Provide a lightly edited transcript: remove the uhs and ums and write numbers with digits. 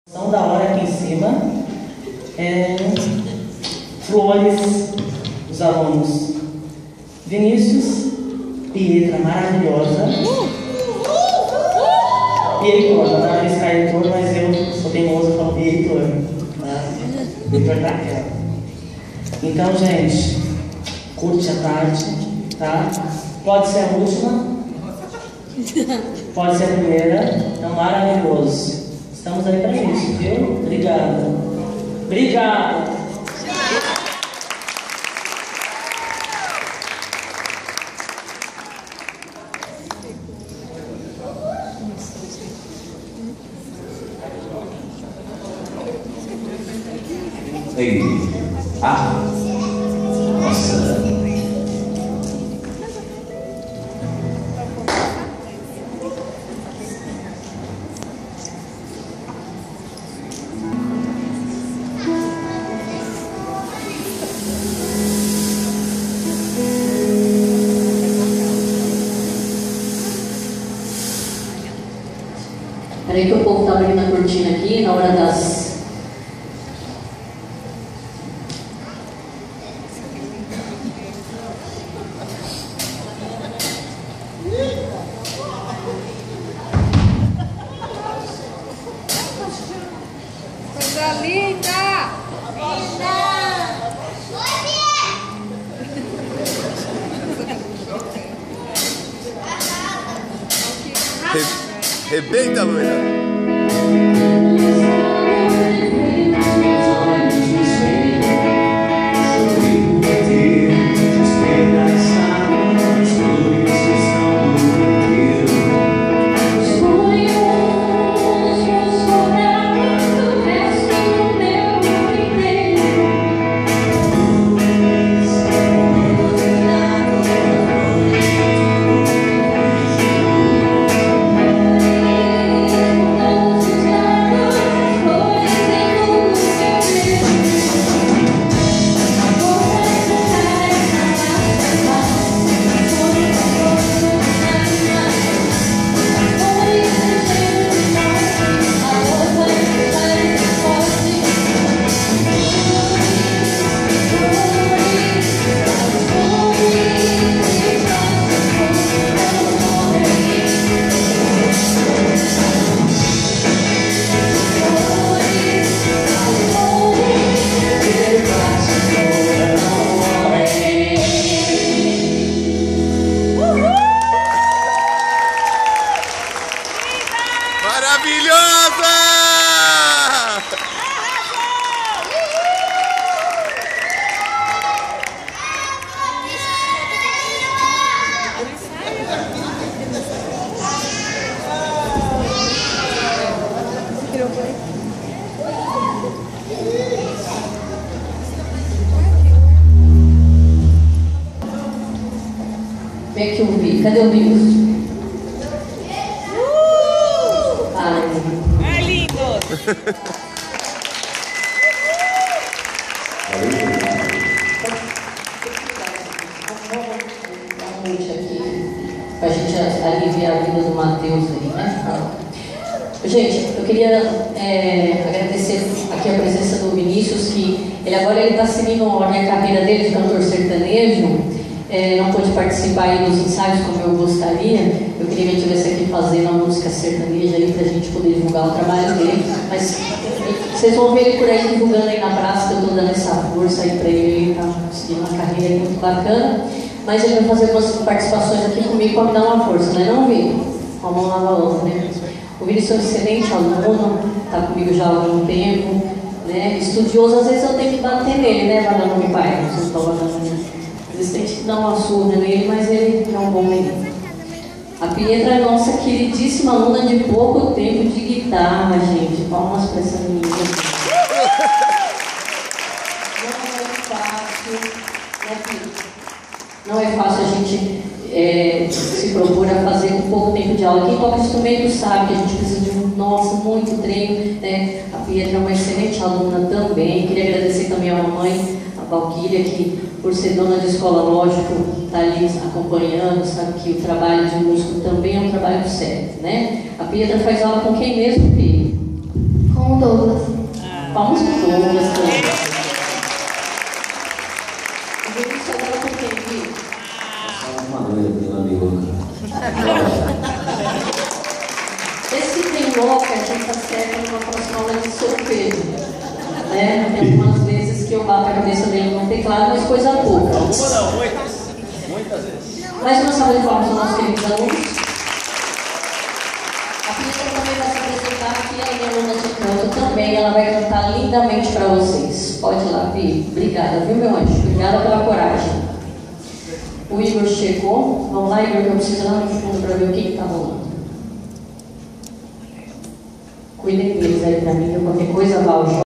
São da hora aqui em cima, flores, os alunos Vinícius, Pietra, maravilhosa, e Heitor, na hora de ficar Heitor, mas eu sou teimoso e falo Heitor, Heitor tá aquela. Então, gente, curte a tarde, tá? Pode ser a última, pode ser a primeira, então maravilhoso. Estamos aí para isso, viu? Obrigada. Obrigada. Ei. Nossa. Peraí que o povo tá abrindo a cortina aqui na hora das... Coisa linda! Rebenta, loira! Maravilhosa! Vem aqui o vídeo. Cadê o vídeo? É lindo! Pra gente aliviar a vida do Matheus aí, né? Gente, eu queria agradecer aqui a presença do Vinícius, que ele está seguindo a carreira dele de cantor sertanejo. Não pôde participar aí dos ensaios como eu gostaria. Eu queria que ele estivesse aqui fazendo a música sertaneja aí pra gente poder divulgar o trabalho dele. Mas vocês vão ver ele por aí divulgando aí na praça, que eu tô dando essa força aí pra ele tá seguindo uma carreira aí muito bacana. Mas ele vai fazer algumas participações aqui comigo para me dar uma força, né? Não, Vi? Uma mão lava a outra, né? O Vinícius é um excelente aluno, tá comigo já há algum tempo, né? Estudioso, às vezes eu tenho que bater nele, né? Vai dar nome pai, não sei se eles têm que dar uma surra nele, mas ele é um bom menino. A Pietra é nossa queridíssima aluna de pouco tempo de guitarra, gente. Palmas para essa menina. Não é fácil, né, Pietra? Não é fácil a gente se propor a fazer com pouco tempo de aula. Quem toca instrumento sabe que a gente precisa de muito treino, né? A Pietra é uma excelente aluna também. Queria agradecer também a mamãe, a Valquíria, que por ser dona de escola, lógico, está ali acompanhando, sabe que o trabalho de músico também é um trabalho sério, né? A Pietra faz aula com quem mesmo, Pia? Com Com Douglas. Palmas pro Douglas também. O Vinícius agora com quem, Vi? Uma doida, meu amigo. Esse tem louca, a gente tá certo numa próxima aula de solfejo. Né? Tem algumas vezes que eu bato a cabeça dele no teclado, mas coisa pouca. Alguma não, muitas. Muitas vezes. Mais uma salva de palmas aos nossos queridos alunos. A Pia também vai se apresentar aqui, a minha aluna de canto também, ela vai cantar lindamente para vocês. Pode ir lá, Pi. Obrigada, viu, meu anjo? Obrigada pela coragem. O Igor chegou. Vamos lá, Igor, que eu preciso lá no fundo para ver o que está rolando. Cuidem deles aí para mim, qualquer coisa, Val.